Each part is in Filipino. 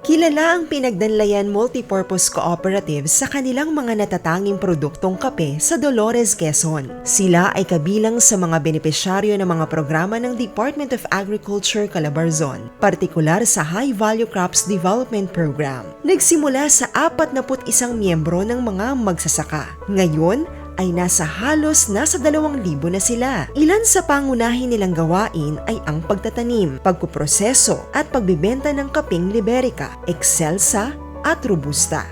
Kilala ang Pinagdanlayan Multipurpose Cooperative sa kanilang mga natatanging produktong kape sa Dolores, Quezon. Sila ay kabilang sa mga benepisyaryo ng mga programa ng Department of Agriculture Calabarzon, partikular sa High Value Crops Development Program. Nagsimula sa 41 miyembro ng mga magsasaka. Ngayon, ay nasa 2,000 na sila. Ilan sa pangunahin nilang gawain ay ang pagtatanim, pagpuproseso at pagbibenta ng kapeng Liberica, Excelsa at Robusta.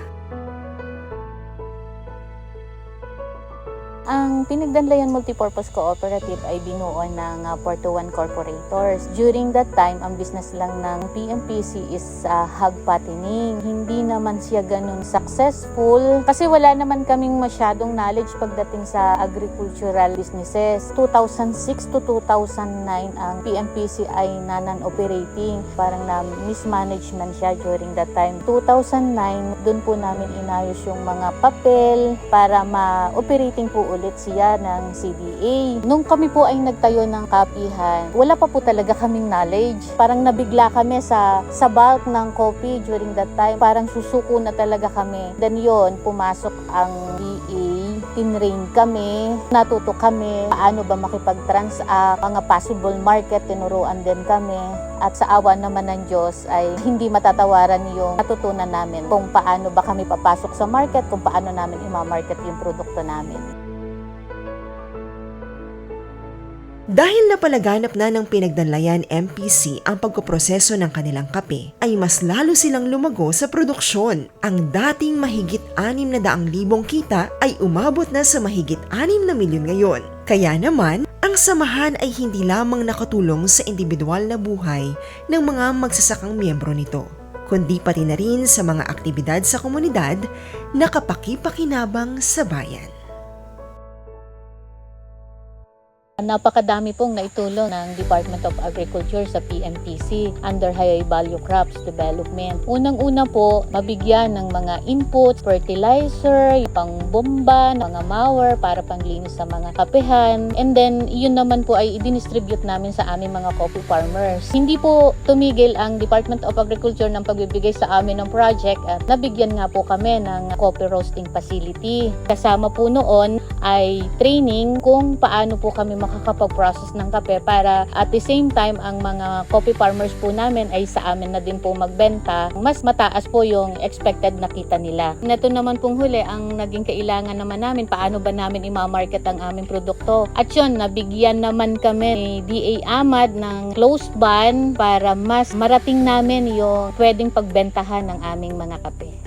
Ang Pinagdanlayan Multipurpose Cooperative ay binuo ng 41 corporators. During that time, ang business lang ng PMPC is hog fattening. Hindi naman siya ganun successful kasi wala naman kaming masyadong knowledge pagdating sa agricultural businesses. 2006 to 2009, ang PMPC ay non-operating. Parang na mismanagement siya during that time. 2009, dun po namin inayos yung mga papel para ma-operating po ulit siya ng CDA. Nung kami po ay nagtayo ng kapihan, wala pa po talaga kaming knowledge. Parang nabigla kami sa bulk ng coffee during that time. Parang susuko na talaga kami. Then yun, pumasok ang BA, tinrain kami, natuto kami, paano ba makipag-transact, mga possible market, tinuruan din kami. At sa awa naman ng Diyos ay hindi matatawaran yung natutunan namin kung paano ba kami papasok sa market, kung paano namin i-market yung produkto namin. Dahil napalaganap na ng Pinagdanlayan MPC ang pagkuproseso ng kanilang kape, ay mas lalo silang lumago sa produksyon. Ang dating mahigit 600,000 kita ay umabot na sa mahigit 6 na milyon ngayon. Kaya naman, ang samahan ay hindi lamang nakatulong sa individual na buhay ng mga magsasakang miyembro nito, kundi pati na rin sa mga aktibidad sa komunidad na kapaki-pakinabang sa bayan. Napakadami pong naitulong ng Department of Agriculture sa PMPC under High Value Crops Development. Unang-una po, mabigyan ng mga inputs, fertilizer, pangbomba, mga mower para panglinis sa mga kapehan. And then, yun naman po ay i-distribute namin sa aming mga coffee farmers. Hindi po tumigil ang Department of Agriculture ng pagbibigay sa amin ng project at nabigyan nga po kami ng coffee roasting facility. Kasama po noon ay training kung paano po kami makakapag-process ng kape para at the same time ang mga coffee farmers po namin ay sa amin na din po magbenta. Mas mataas po yung expected na kita nila. Ito naman pong huli ang naging kailangan naman namin, paano ba namin i-market ang aming produkto. At yun, nabigyan naman kami ni DA Ahmad ng closed ban para mas marating namin yung pwedeng pagbentahan ng aming mga kape.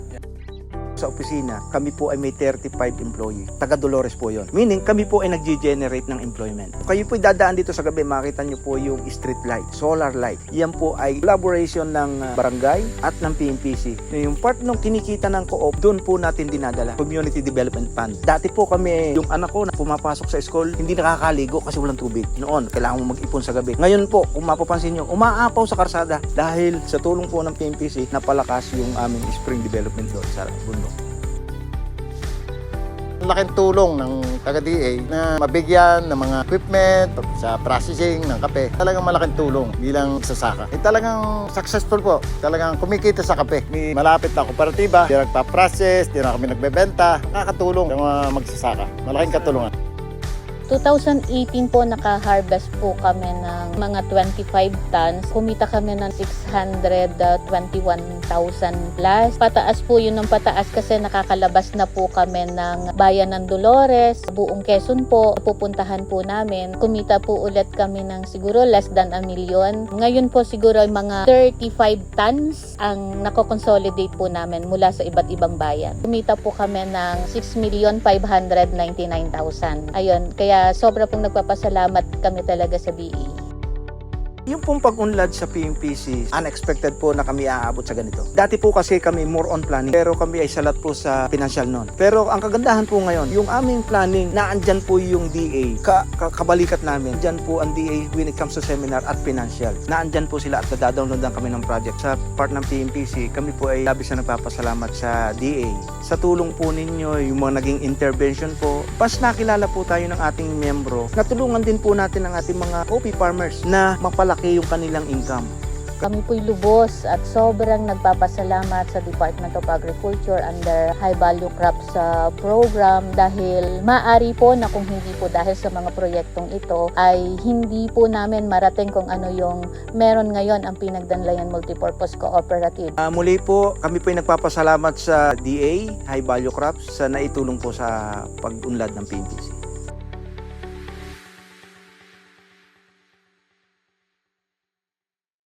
Sa opisina, kami po ay may 35 employee. Taga Dolores po yon. Meaning, kami po ay nag-generate ng employment. Kayo po dadaan dito sa gabi, makita nyo po yung street light, solar light. Yan po ay collaboration ng barangay at ng PMPC. Yung part ng kinikita ng co-op, doon po natin dinadala. Community Development Fund. Dati po kami, yung anak ko na pumapasok sa school, hindi nakakaligo kasi walang tubig. Noon, kailangan mo mag-ipon sa gabi. Ngayon po, kung mapapansin nyo, umaapaw sa karsada dahil sa tulong po ng PMPC, napalakas yung aming spring development doon sa bundok. Laking tulong ng taga-DA na mabigyan ng mga equipment sa processing ng kape. Talagang malaking tulong bilang magsasaka. Talagang successful po. Talagang kumikita sa kape. May malapit na kooperatiba, di nagpa-process, di na kami nagbebenta. Nakakatulong sa mga magsasaka. Malaking katulungan. 2018 po naka-harvest po kami ng mga 25 tons. Kumita kami ng 621,000 plus. Pataas po yun ng pataas kasi nakakalabas na po kami ng bayan ng Dolores, buong Quezon po. Pupuntahan po namin. Kumita po ulit kami ng siguro less than 1 million. Ngayon po siguro mga 35 tons ang nako-consolidate po namin mula sa iba't ibang bayan. Kumita po kami ng 6,599,000. Ayun, kaya sobra pong nagpapasalamat kami talaga sa BA. Yung pong pag-unlad sa PMPC, unexpected po na kami aabot sa ganito. Dati po kasi kami more on planning, pero kami ay salat po sa financial noon. Pero ang kagandahan po ngayon, yung aming planning, naandyan po yung DA, kabalikat namin. Diyan po ang DA when it comes to seminar at financial. Naandyan po sila at nadadownloadan kami ng project. Sa part ng PMPC, kami po ay labis na nagpapasalamat sa DA. Sa tulong po ninyo, yung mga naging intervention po, pas nakilala po tayo ng ating miyembro, natulungan din po natin ang ating mga coffee farmers na mapalaki yung kanilang income. Kami po'y lubos at sobrang nagpapasalamat sa Department of Agriculture under High Value Crops program dahil maaari po na kung hindi po dahil sa mga proyektong ito ay hindi po namin marating kung ano yung meron ngayon ang Pinagdanlayan Multipurpose Cooperative. Muli po, kami po ay nagpapasalamat sa DA, High Value Crops, sa naitulong po sa pag-unlad ng PMPC.